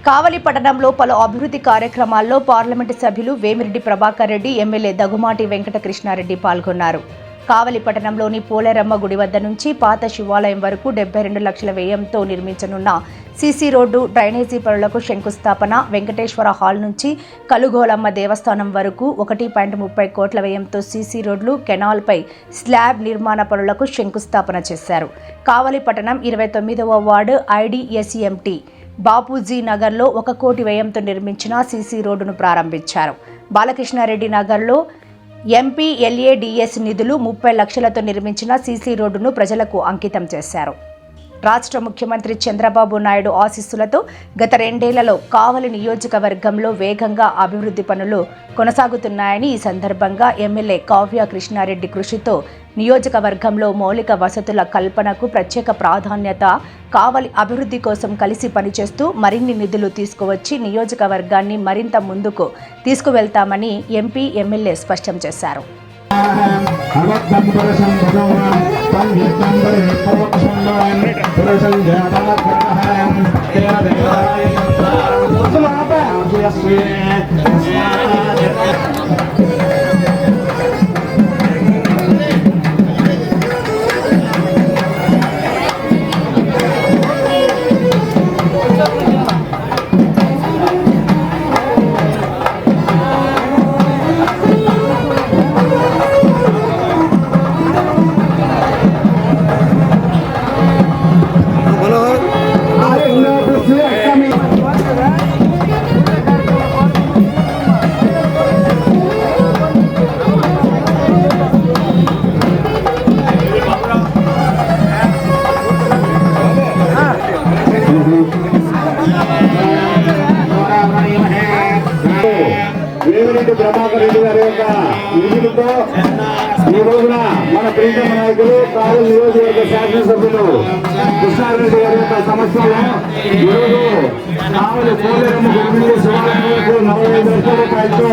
కావలి పట్టణంలో పలు అభివృద్ధి కార్యక్రమాల్లో పార్లమెంటు సభ్యులు వేమిరెడ్డి ప్రభాకర్ రెడ్డి, ఎమ్మెల్యే దగ్గుమాటి వెంకట కృష్ణారెడ్డి పాల్గొన్నారు. కావలి పట్టణంలోని పోలేరమ్మ గుడి వద్ద నుంచి పాత శివాలయం వరకు 72 లక్షల వ్యయంతో నిర్మించనున్న సీసీ రోడ్డు, డ్రైనేజీ పనులకు శంకుస్థాపన, వెంకటేశ్వర హాల్ నుంచి కలుగోలమ్మ దేవస్థానం వరకు 1.30 కోట్ల వ్యయంతో సీసీ రోడ్లు, కెనాల్పై స్లాబ్ నిర్మాణ పనులకు శంకుస్థాపన చేశారు. కావలి పట్టణం 29వ వార్డు ఐడిఎస్ఎంటీ బాపూజీ నగర్లో 1 కోటి వ్యయంతో నిర్మించిన సీసీ రోడ్డును ప్రారంభించారు. బాలకృష్ణారెడ్డి నగర్లో ఎంపీఎల్ఏడిఎస్ నిధులు 30 లక్షలతో నిర్మించిన సీసీ రోడ్డును ప్రజలకు అంకితం చేశారు. రాష్ట్ర ముఖ్యమంత్రి చంద్రబాబు నాయుడు ఆశీస్సులతో గత 2 ఏళ్లలో కావలి నియోజకవర్గంలో వేగంగా అభివృద్ధి పనులు కొనసాగుతున్నాయని, ఈ సందర్భంగా ఎమ్మెల్యే కావ్య కృష్ణారెడ్డి కృషితో నియోజకవర్గంలో మౌలిక వసతుల కల్పనకు ప్రత్యేక ప్రాధాన్యత, కావలి అభివృద్ధి కోసం కలిసి పనిచేస్తూ మరిన్ని నిధులు తీసుకువచ్చి నియోజకవర్గాన్ని మరింత ముందుకు తీసుకువెళ్తామని ఎంపీ, ఎమ్మెల్యే స్పష్టం చేశారు. వేమిరెడ్డి ప్రభాకర్ రెడ్డి గారి యొక్క నిధులతో ఈ రోజున మన ప్రీతమ నాయకులు, కావలి నియోజకవర్గ శాసనసభ్యులు కృష్ణారెడ్డి గారి యొక్క సమస్యలో ఈరోజు కావలి పోలేరమ్మ గుడి శివాలయంలో 45 లక్షల రూపాయలతో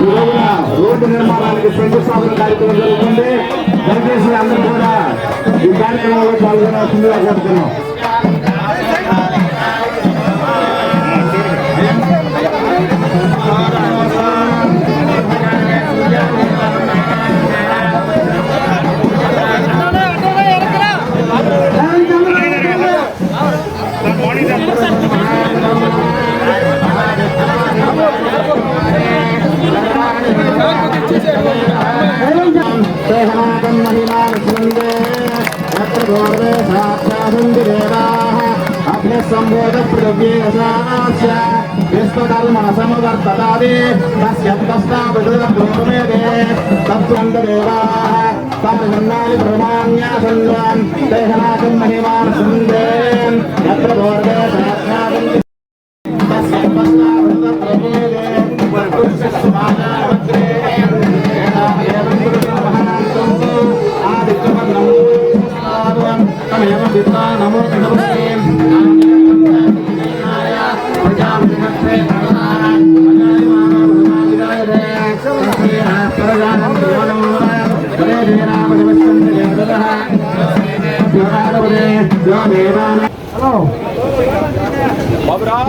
ఈ రోజున రోడ్డు నిర్మాణానికి శంకుస్థాపన కార్యక్రమం జరుగుతుంది. దయచేసి అందరూ కూడా ఈ కార్యక్రమంలో పాల్గొనాల్సిందిగా కోరుతున్నాం.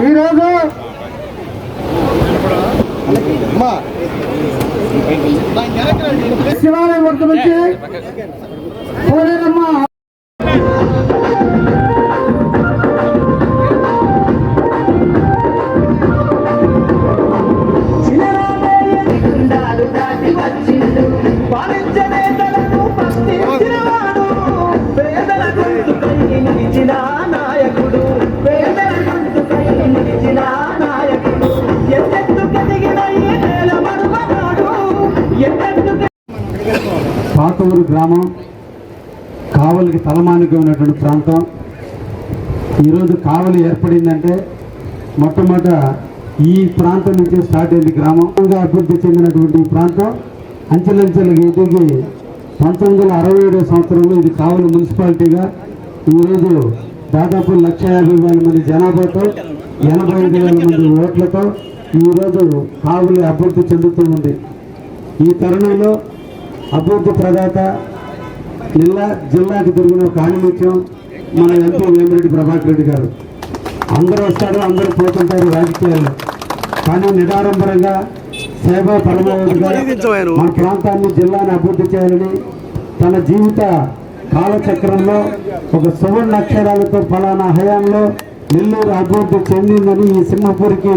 ఈరోజు శివాలయం వద్ద నుంచి పోలేరమ్మ పాతూరు గ్రామం కావలికి తలమానిక ఉన్నటువంటి ప్రాంతం. ఈరోజు కావలి ఏర్పడిందంటే మొట్టమొదట ఈ ప్రాంతం నుంచి స్టార్ట్ అయింది. గ్రామంగా అభివృద్ధి చెందినటువంటి ఈ ప్రాంతం అంచెలంచెలుగా ఎదిగి 1967 సంవత్సరంలో ఇది కావలి మున్సిపాలిటీగా ఈరోజు దాదాపు 150,000 మంది జనాభాతో 85,000 మంది ఓట్లతో ఈరోజు కావలి అభివృద్ధి చెందుతూ ఉంది. ఈ తరుణంలో అభివృద్ధి ప్రదాత జిల్లాకి తిరిగిన ఒక ఆణిముత్యం మన ఎంపీ వేమిరెడ్డి ప్రభాకర్ రెడ్డి గారు. అందరూ వస్తారు, అందరూ పోతుంటారు రాజకీయాల్లో. కానీ నిరాడంబరంగా సేవా పరమావధిగా మన ప్రాంతాన్ని, జిల్లాని అభివృద్ధి చేయాలని తన జీవిత కాలచక్రంలో ఒక సువర్ణ అక్షరాలతో ఫలానా హయాంలో నెల్లూరు అభివృద్ధి చెందిందని ఈ సింహపూరికి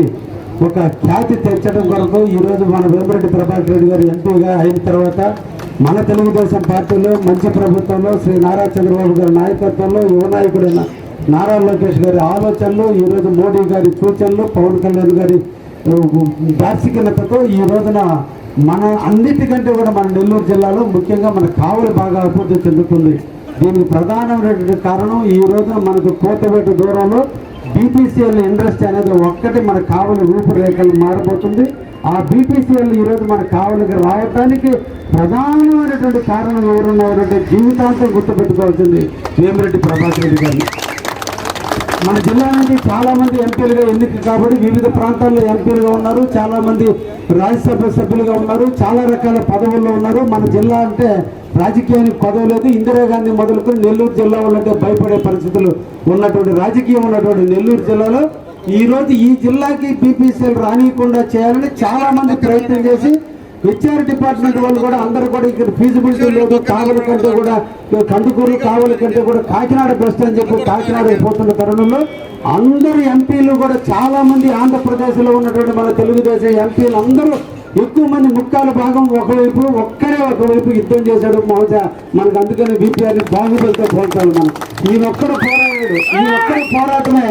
ఒక ఖ్యాతి తెచ్చడం కొరకు ఈరోజు మన వేమిరెడ్డి ప్రభాకర్ రెడ్డి గారు ఎంపీగా అయిన తర్వాత మన తెలుగుదేశం పార్టీలో మంచి ప్రభుత్వంలో శ్రీ నారా చంద్రబాబు గారి నాయకత్వంలో యువ నాయకుడైన నారా లోకేష్ గారి ఆలోచనలు, ఈరోజు మోడీ గారి సూచనలు, పవన్ కళ్యాణ్ గారి దార్శికతతో ఈ రోజున మన అన్నిటికంటే కూడా మన నెల్లూరు జిల్లాలో ముఖ్యంగా మన కావలి బాగా అభివృద్ధి చెందుతుంది. దీనికి ప్రధానమైనటువంటి కారణం ఈ రోజున మనకు కోతవేట దూరంలో బీపీసీఎల్ ఇండస్ట్రీ అనేది ఒక్కటి మన కావలి రూపురేఖలు మారబోతుంది. ఆ బీపీసీఎల్ ఈరోజు మన కావలికి రావడానికి ప్రధానమైనటువంటి కారణం ఎవరున్నారంటే జీవితాంతం గుర్తుపెట్టుకోవాల్సింది వేమిరెడ్డి ప్రభాకర్ రెడ్డి గారిని. మన జిల్లా నుంచి చాలా మంది ఎంపీలుగా ఎన్నిక కాబట్టి వివిధ ప్రాంతాల్లో ఎంపీలుగా ఉన్నారు, చాలా మంది రాజ్యసభ సభ్యులుగా ఉన్నారు, చాలా రకాల పదవుల్లో ఉన్నారు. మన జిల్లా అంటే రాజకీయానికి పదవి లేదు. ఇందిరాగాంధీ మొదలుకొని నెల్లూరు జిల్లా వాళ్ళంటే భయపడే పరిస్థితులు ఉన్నటువంటి రాజకీయం ఉన్నటువంటి నెల్లూరు జిల్లాలో ఈరోజు ఈ జిల్లాకి బీపీసీఎల్ రానియకుండా చేయాలని చాలా మంది ప్రయత్నం చేసి హెచ్ఆర్ డిపార్ట్మెంట్ వాళ్ళు కూడా అందరూ కూడా ఇక్కడ ఫీజిబిలిటీ లేదు, కావలి కంటే కూడా కందుకూరు కావలి కంటే కూడా కాకినాడ బెస్ట్ అని చెప్పి కాకినాడ పోతున్న తరుణంలో అందరు ఎంపీలు కూడా చాలా మంది ఆంధ్రప్రదేశ్లో ఉన్నటువంటి మన తెలుగుదేశం ఎంపీలు అందరూ ఎక్కువ మంది ముక్కాల భాగం ఒకవైపు యుద్ధం చేశాడు. బహుశా మనకు అందుకని బీపీఆర్ని బాహుబలితో పోల్చాలి. మనం ఈయనొక్కడు పోరాడాడు. ఈయనొక్కడి పోరాటమే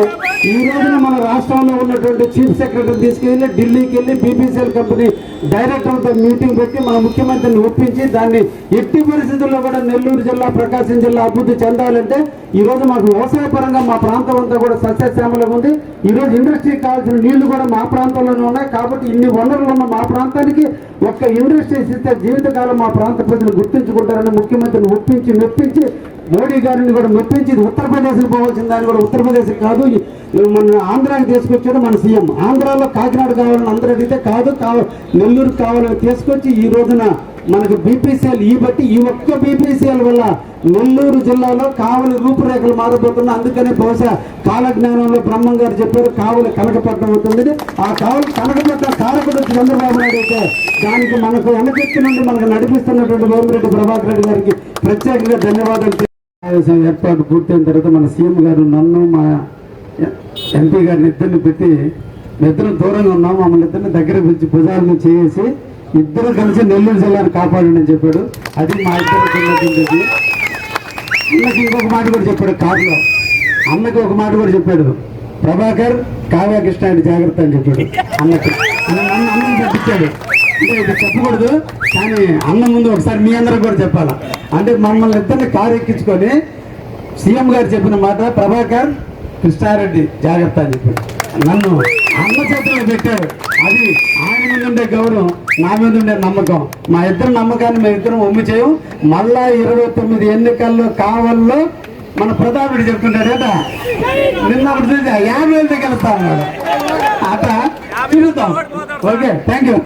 ఈ రోజున మన రాష్ట్రంలో ఉన్నటువంటి చీఫ్ సెక్రటరీ తీసుకెళ్లి ఢిల్లీకి వెళ్ళి బీపీసీఎల్ కంపెనీ డైరెక్టర్లతో మీటింగ్ పెట్టి మన ముఖ్యమంత్రిని ఒప్పించి దాన్ని ఎట్టి పరిస్థితుల్లో కూడా నెల్లూరు జిల్లా, ప్రకాశం జిల్లా అభివృద్ధి చెందాలంటే ఈ రోజు మాకు వ్యవసాయ పరంగా మా ప్రాంతం అంతా కూడా సస్యశ్యామలంగా ఉంది. ఈ రోజు ఇండస్ట్రీకి కావాల్సిన నీళ్లు కూడా మా ప్రాంతంలోనే ఉన్నాయి. కాబట్టి ఇన్ని వనరులు ఉన్న మా ప్రాంతానికి ఒక్క ఇండస్ట్రీస్ ఇస్తే జీవితకాలం మా ప్రాంత ప్రజలు గుర్తించుకుంటారని ముఖ్యమంత్రిని ఒప్పించి మెప్పించి మోడీ గారిని కూడా మెప్పించి ఇది ఉత్తరప్రదేశ్కి పోవాల్సిన దాన్ని కూడా ఉత్తరప్రదేశ్ కాదు మన ఆంధ్రాకి తీసుకొచ్చాడు మన సీఎం. ఆంధ్రాలో కాకినాడ కావాలని అందరూ అడిగితే కాదు నెల్లూరు కావాలని తీసుకొచ్చి ఈ రోజున మనకు బీపీసీఎల్ ఈ ఒక్క బీపీసీఎల్ వల్ల నెల్లూరు జిల్లాలో కావలి రూపురేఖలు మారబోతున్నాయి. అందుకని బహుశా కాలజ్ఞానంలో బ్రహ్మం గారు చెప్పారు కావలి కనకపట్నం అవుతుంది. ఆ కావలి కనకపట్నం కారకుడు చంద్రబాబు నాయుడు అయితే దానికి మనకు వెనకెత్తి నుండి మనకు నడిపిస్తున్నటువంటి వేమిరెడ్డి ప్రభాకర్ రెడ్డి గారికి ప్రత్యేకంగా ధన్యవాదాలు. ఏర్పాటు పూర్తయిన తర్వాత మన సీఎం గారు నన్ను మా ఎంపీ గారిని ఇద్దరిని పెట్టి ఇద్దరం దూరంగా ఉన్నాం, మమ్మల్ని ఇద్దరిని దగ్గర పిలిచి భుజాలను చేసి ఇద్దరు కలిసి నెల్లూరు జిల్లాను కాపాడండి అని చెప్పాడు. అది మా ఇద్దరు చిన్నది. అన్నకి ఇంకొక మాట కూడా చెప్పాడు కారులో. అన్నకి ఒక మాట కూడా చెప్పాడు, ప్రభాకర్ కావ్య కృష్ణ జాగ్రత్త అని చెప్పాడు అన్నకి. అన్నం చెప్పించాడు. అంటే ఇది చెప్పకూడదు కానీ అన్న ముందు ఒకసారి మీ అందరికి కూడా చెప్పాలా. అంటే మమ్మల్ని ఇద్దరిని కారు ఎక్కించుకొని సీఎం గారు చెప్పిన మాట ప్రభాకర్ కృష్ణారెడ్డి జాగ్రత్త అని చెప్పాడు. నన్ను అన్న చేతుల్లో పెట్టాడు. అది ఆయన మీద ఉండే గౌరవం, నా మీద ఉండే నమ్మకం. మా ఇద్దరు నమ్మకాన్ని మేము ఇద్దరం ఒమ్మి చేయం. మళ్ళా 29 ఎన్నికల్లో కావల్లో మన ప్రతాపుడు చెప్తుంటాడట నిన్న 50,000 గెలుస్తా అన్నాడు. అట్లా తిరుగుతాం. Okay, thank you.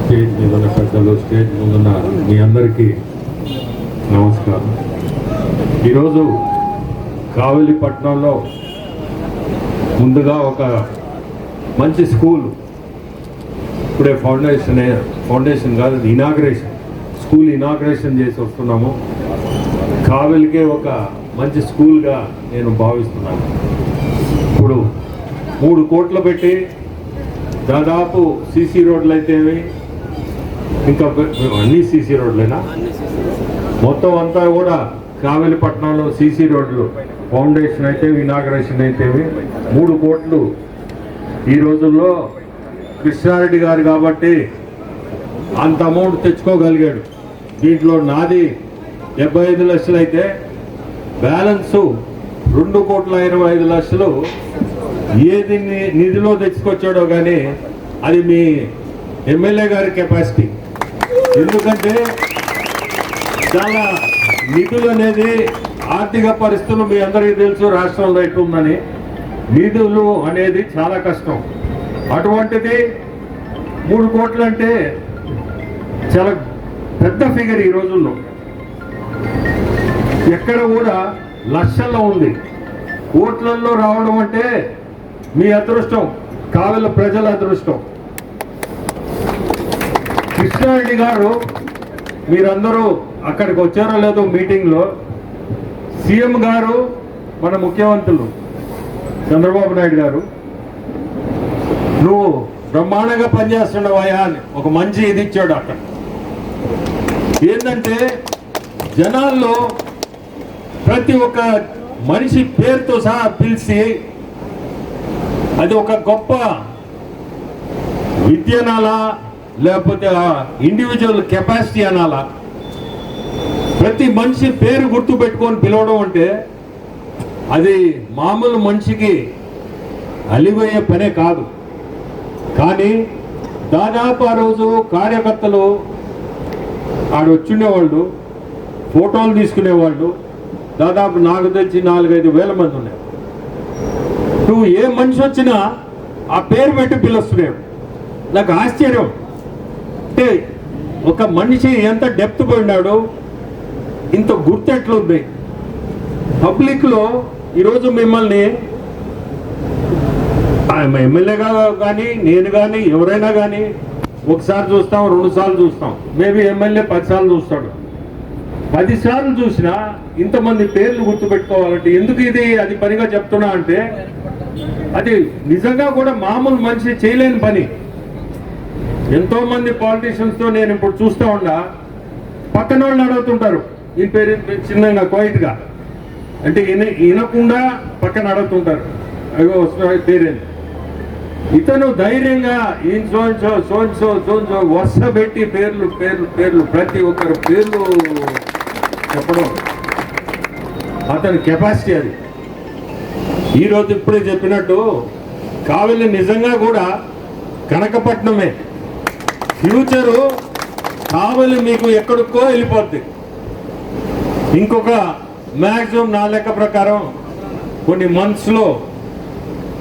స్టేజ్ మీద ఉన్న పెద్దలు, స్టేజ్ ముందున్న మీ అందరికీ నమస్కారం. ఈరోజు కావలిపట్నంలో ముందుగా ఒక మంచి స్కూల్ ఇప్పుడే ఫౌండేషన్ కాదు స్కూల్ ఇనాగ్రేషన్ చేసి వస్తున్నాము. కావలికే ఒక మంచి స్కూల్గా నేను భావిస్తున్నాను. ఇప్పుడు 3 కోట్లు పెట్టి దాదాపు సీసీ రోడ్లు అయితే ఇంకా అన్ని సీసీ రోడ్లైనా మొత్తం అంతా కూడా కావలిపట్నంలో సీసీ రోడ్లు ఫౌండేషన్ అయితే ఇనాగ్రేషన్ అయితే 3 కోట్లు ఈ రోజుల్లో కృష్ణారెడ్డి గారు కాబట్టి అంత అమౌంట్ తెచ్చుకోగలిగాడు. దీంట్లో నాది 75 లక్షలు అయితే బ్యాలెన్సు 2,25,00,000 ఏది నిధిలో తెచ్చుకొచ్చాడో కానీ అది మీ ఎమ్మెల్యే గారి కెపాసిటీ. ఎందుకంటే చాలా నిధులు అనేది ఆర్థిక పరిస్థితులు మీ అందరికీ తెలుసు రాష్ట్రంలో ఎట్లుందని. నిధులు అనేది చాలా కష్టం. అటువంటిది 3 కోట్లు అంటే చాలా పెద్ద ఫిగర్ ఈ రోజుల్లో. ఎక్కడ కూడా లక్షల్లో ఉంది, కోట్లల్లో రావడం అంటే మీ అదృష్టం, కావలి ప్రజల అదృష్టం. కృష్ణారెడ్డి గారు, మీరందరూ అక్కడికి వచ్చారో లేదో మీటింగ్లో, సీఎం గారు, మన ముఖ్యమంత్రులు చంద్రబాబు నాయుడు గారు, నువ్వు బ్రహ్మాండంగా పనిచేస్తున్నావయ్యా అని ఒక మంచి ఇది ఇచ్చాడు. అక్కడ ఏంటంటే జనాల్లో ప్రతి ఒక్క మనిషి పేరుతో సహా పిలిచి, అది ఒక గొప్ప విద్య అనాలా లేకపోతే ఇండివిజువల్ కెపాసిటీ అనాలా, ప్రతి మనిషి పేరు గుర్తు పెట్టుకొని పిలవడం అంటే అది మామూలు మనిషికి అలివయ్యే పనే కాదు. కానీ దాదాపు ఆ రోజు కార్యకర్తలు ఆడొచ్చుండేవాళ్ళు, ఫోటోలు తీసుకునేవాళ్ళు, దాదాపు నాకు తెలిసి 4-5 వేల మంది ఉన్నారు. నువ్వు ఏ మనిషి వచ్చినా ఆ పేరు పెట్టి పిలుస్తున్నావు. నాకు ఆశ్చర్యం, అంటే ఒక మనిషి ఎంత డెప్త్ పోయినాడు, ఇంత గుర్తెట్లుంది. పబ్లిక్లో ఈరోజు మిమ్మల్ని ఎమ్మెల్యేగా కానీ నేను కానీ ఎవరైనా కానీ ఒకసారి చూస్తాం, 2 సార్లు చూస్తాం, మేబీ ఎమ్మెల్యే 10 సార్లు చూస్తాడు. 10 సార్లు చూసినా ఇంతమంది పేర్లు గుర్తుపెట్టుకోవాలంటే ఎందుకు ఇది అది పనిగా చెప్తున్నా అంటే, అది నిజంగా కూడా మామూలు మనిషి చేయలేని పని. ఎంతో మంది పాలిటీషియన్స్తో నేను ఇప్పుడు చూస్తూ ఉన్నా, పక్కన వాళ్ళు అడుగుతుంటారు ఈ పేరు చిన్నగా క్వైట్గా, అంటే వినకుండా పక్కన అడుగుతుంటారు, అయ్యో వస్తున్న పేరేంటి. ఇతను ధైర్యంగా వరుస పెట్టి పేర్లు పేర్లు పేర్లు ప్రతి ఒక్కరు పేర్లు చెప్పడం అతని కెపాసిటీ. అది ఈరోజు ఇప్పుడే చెప్పినట్టు కావలి నిజంగా కూడా కనకపట్నమే. ఫ్యూచరు కావలి మీకు ఎక్కడికో వెళ్ళిపోద్ది. ఇంకొక మ్యాక్సిమం నా లెక్క ప్రకారం కొన్ని మంత్స్లో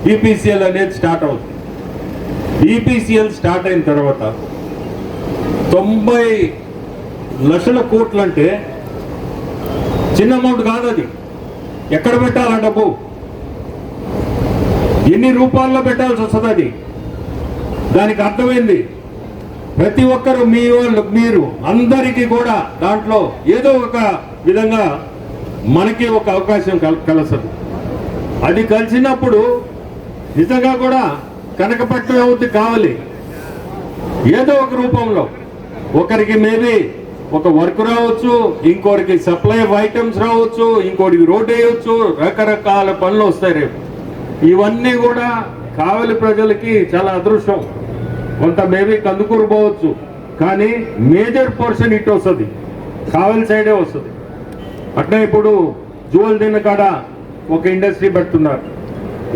బీపీసీఎల్ అనేది స్టార్ట్ అవుతుంది. బీపీసీఎల్ స్టార్ట్ అయిన తర్వాత 90 లక్షల కోట్లు అంటే చిన్న అమౌంట్ కాదు. అది ఎక్కడ పెట్టాలా డబ్బు, ఎన్ని రూపాయల్లో పెట్టాల్సి వస్తుంది, అది దానికి అర్థమైంది. ప్రతి ఒక్కరు మీ వాళ్ళు మీరు అందరికీ కూడా దాంట్లో ఏదో ఒక విధంగా మనకి ఒక అవకాశం కలసదు. అది కలిసినప్పుడు నిజంగా కూడా కనకపట్నం అవుద్ది కావాలి. ఏదో ఒక రూపంలో ఒకరికి మేబీ ఒక వర్క్ రావచ్చు, ఇంకోరికి సప్లై ఆఫ్ ఐటమ్స్ రావచ్చు, ఇంకోటికి రోడ్ వేయవచ్చు, రకరకాల పనులు వస్తాయి రేపు. ఇవన్నీ కూడా కావలి ప్రజలకి చాలా అదృష్టం. కొంత మేబీ కందుకూరు పోవచ్చు, కానీ మేజర్ పోర్షన్ ఇటు వస్తుంది, కావలి సైడే వస్తుంది. అట్లా ఇప్పుడు జువల్ దిన్న కాడ ఒక ఇండస్ట్రీ పెడుతున్నారు.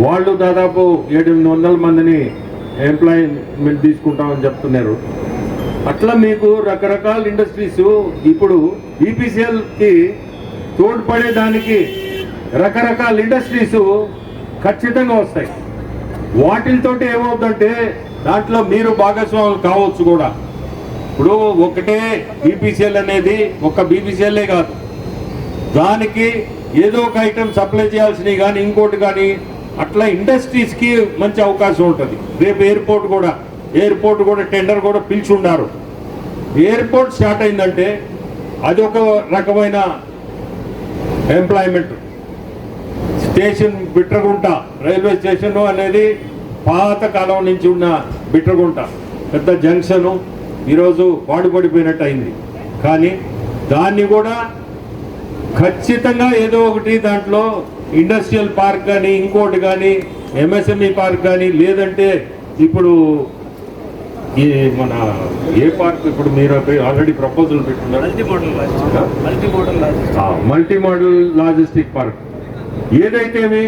వాళ్ళు దాదాపు 700 మందిని ఎంప్లాయ్మెంట్ తీసుకుంటామని చెప్తున్నారు. అట్లా మీకు రకరకాల ఇండస్ట్రీస్ ఇప్పుడు ఈపీసీఎల్కి తోడ్పడేదానికి రకరకాల ఇండస్ట్రీస్ ఖచ్చితంగా వస్తాయి. వాటితోటి ఏమవుతుందంటే దాంట్లో మీరు భాగస్వాములు కావచ్చు కూడా. ఇప్పుడు ఒకటే బీపీసీఎల్ అనేది ఒక బీపీసీఎల్ఏ కాదు, దానికి ఏదో ఒక ఐటమ్ సప్లై చేయాల్సినవి కానీ ఇంకోటి కానీ అట్లా ఇండస్ట్రీస్కి మంచి అవకాశం ఉంటుంది. రేపు ఎయిర్పోర్ట్ కూడా టెండర్ కూడా పిలిచి ఉన్నారు. ఎయిర్పోర్ట్ స్టార్ట్ అయిందంటే అది ఒక రకమైన employment. Station Bitragunta railway station అనేది పాత కాలం నుంచి ఉన్న బిట్రగుంట పెద్ద జంక్షను ఈరోజు వాడిపడిపోయినట్టు అయింది. కానీ దాన్ని కూడా ఖచ్చితంగా ఏదో ఒకటి దాంట్లో ఇండస్ట్రియల్ పార్క్ కానీ ఇంకోటి కానీ ఎంఎస్ఎంఈ పార్క్ కానీ లేదంటే ఇప్పుడు ఈ మన ఏ పార్క్ ఇప్పుడు మీరు ఆల్రెడీ ప్రపోజల్ పెట్టున్నారు, మల్టీ మోడల్ లాజిస్టిక్ పార్క్. ఏదైతేమి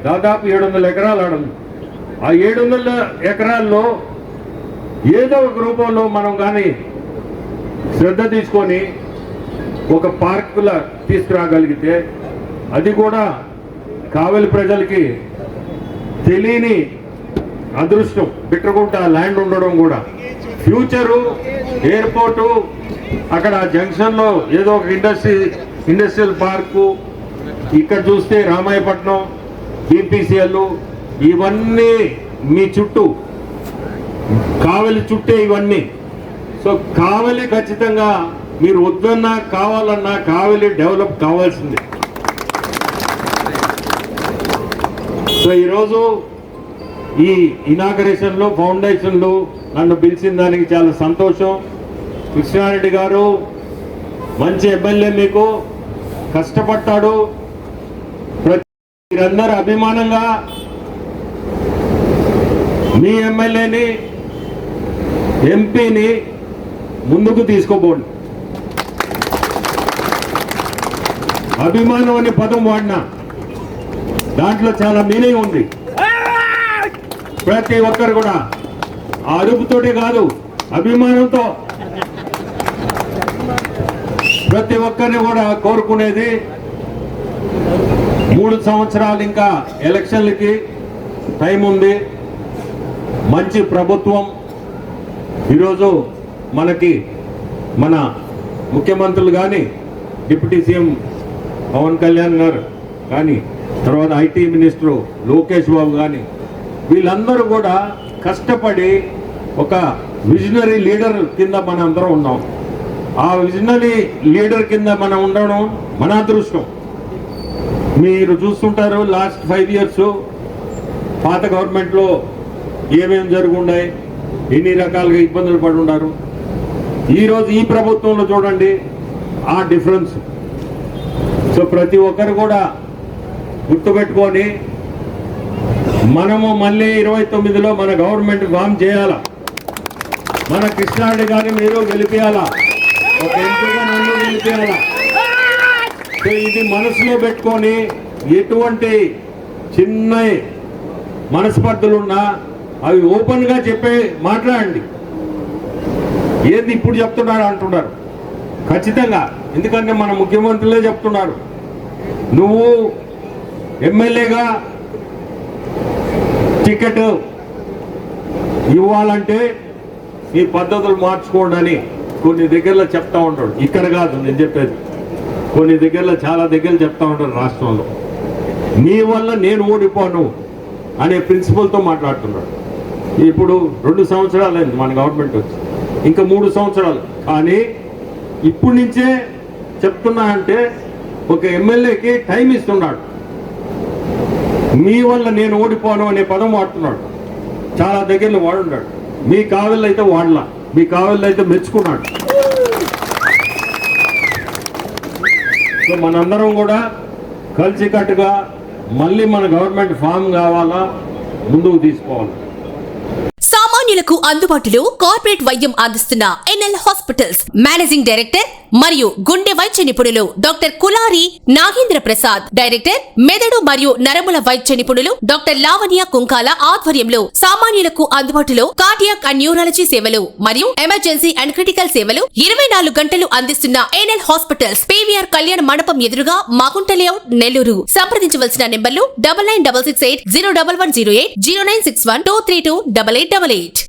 దాదాపు 700 ఎకరాలు ఆడదు. ఆ 700 ఎకరాల్లో ఏదో ఒక రూపంలో మనం కానీ శ్రద్ధ తీసుకొని ఒక పార్కులా తీసుకురాగలిగితే అది కూడా కావలి ప్రజలకి తెలియని అదృష్టం బిట్రగుంట ల్యాండ్ ఉండడం కూడా. ఫ్యూచరు ఎయిర్పోర్టు, అక్కడ జంక్షన్లో ఏదో ఒక ఇండస్ట్రియల్ పార్కు, ఇక్కడ చూస్తే రామాయపట్నం, బీపీసీఎల్, ఇవన్నీ మీ చుట్టూ, కావలి చుట్టే ఇవన్నీ. సో కావలి ఖచ్చితంగా మీరు వద్దన్నా కావాలన్నా కావలి డెవలప్ కావాల్సిందే. సో ఈరోజు ఈ ఇనాగరేషన్లో ఫౌండేషన్లు నన్ను పిలిచిన దానికి చాలా సంతోషం. కృష్ణారెడ్డి గారు మంచి ఎమ్మెల్యే, మీకు కష్టపడ్డాడు. మీరందరూ అభిమానంగా మీ ఎమ్మెల్యేని, ఎంపీని ముందుకు తీసుకోబోండి. అభిమానం అనే పదం వాడినా దాంట్లో చాలా మీనింగ్ ఉంది. ప్రతి ఒక్కరు కూడా అరుపుతోటి కాదు, అభిమానంతో ప్రతి ఒక్కరిని కూడా కోరుకునేది 3 సంవత్సరాలు ఇంకా ఎలక్షన్లకి టైం ఉంది. మంచి ప్రభుత్వం ఈరోజు మనకి మన ముఖ్యమంత్రులు కానీ, డిప్యూటీ సీఎం పవన్ కళ్యాణ్ గారు కానీ, తర్వాత ఐటీ మినిస్టరు లోకేష్ బాబు కానీ, వీళ్ళందరూ కూడా కష్టపడి ఒక విజనరీ లీడర్ కింద మన అందరం ఉన్నాం. ఆ విజనరీ లీడర్ కింద మనం ఉండడం మన అదృష్టం. మీరు చూస్తుంటారు లాస్ట్ 5 ఇయర్స్ పాత గవర్నమెంట్లో ఏమేమి జరుగుండాయి, ఎన్ని రకాలుగా ఇబ్బందులు పడి ఉన్నారు. ఈరోజు ఈ ప్రభుత్వంలో చూడండి ఆ డిఫరెన్స్. సో ప్రతి ఒక్కరు కూడా గుర్తుపెట్టుకొని మనము మళ్ళీ 29లో మన గవర్నమెంట్ ఫామ్ చేయాలా. మన కృష్ణారెడ్డి గారిని మీరు గెలిపియాలా, ఒక ఎంపీగా నన్ను గెలిపియాలా. సో ఇది మనసులో పెట్టుకొని ఎటువంటి చిన్న మనస్పర్ధలున్నా అవి ఓపెన్గా మాట్లాడండి. ఏది ఇప్పుడు చెప్తున్నారు అంటున్నారు ఖచ్చితంగా, ఎందుకంటే మన ముఖ్యమంత్రులే చెప్తున్నారు, నువ్వు ఎమ్మెల్యేగా టికెట్ ఇవ్వాలంటే ఈ పద్ధతులు మార్చుకోండి అని కొన్ని దగ్గరలో చెప్తా ఉంటాడు. ఇక్కడ కాదు నేను చెప్పేది, కొన్ని దగ్గరలో చాలా దగ్గరలో చెప్తా ఉంటాడు రాష్ట్రంలో. నీ వల్ల నేను ఓడిపోను అనే ప్రిన్సిపల్తో మాట్లాడుతున్నాడు. ఇప్పుడు 2 సంవత్సరాలు అయింది మన గవర్నమెంట్ వచ్చి, ఇంకా 3 సంవత్సరాలు. కానీ ఇప్పటి నుంచే చెప్తున్నా అంటే ఒక ఎమ్మెల్యేకి టైం ఇస్తున్నాడు. మీ వల్ల నేను ఓడిపోను అనే పదం వాడుతున్నాడు. చాలా దగ్గరలో వాడున్నాడు. మీ కావల్లో అయితే వాడలా, మీ కావల్లో అయితే మెచ్చుకున్నాడు. సో మనందరం కూడా కలిసికట్టుగా మళ్ళీ మన గవర్నమెంట్ ఫామ్ కావాలా, ముందుకు తీసుకోవాలి. సామాన్యులకు అందుబాటులో కార్పొరేట్ వైద్యం అందిస్తున్న ఎన్ఎల్ హాస్పిటల్స్ మేనేజింగ్ డైరెక్టర్ మరియు గుండె వైద్య నిపుణులు డాక్టర్ కులారి నాగేంద్ర ప్రసాద్, డైరెక్టర్ మెదడు మరియు నరముల వైద్య నిపుణులు డాక్టర్ లావణ్య కుంకాల ఆధ్వర్యంలో సామాన్యులకు అందుబాటులో కార్డియాక్ అండ్ న్యూరాలజీ సేవలు మరియు ఎమర్జెన్సీ అండ్ క్రిటికల్ సేవలు 24 గంటలు అందిస్తున్న ఎన్ఎల్ హాస్పిటల్స్, పీవీఆర్ కళ్యాణ మండపం ఎదురుగా మాగుంట లేఅవుట్, నెల్లూరు. సంప్రదించవలసిన నెంబర్లు 9966801108, 0961232888.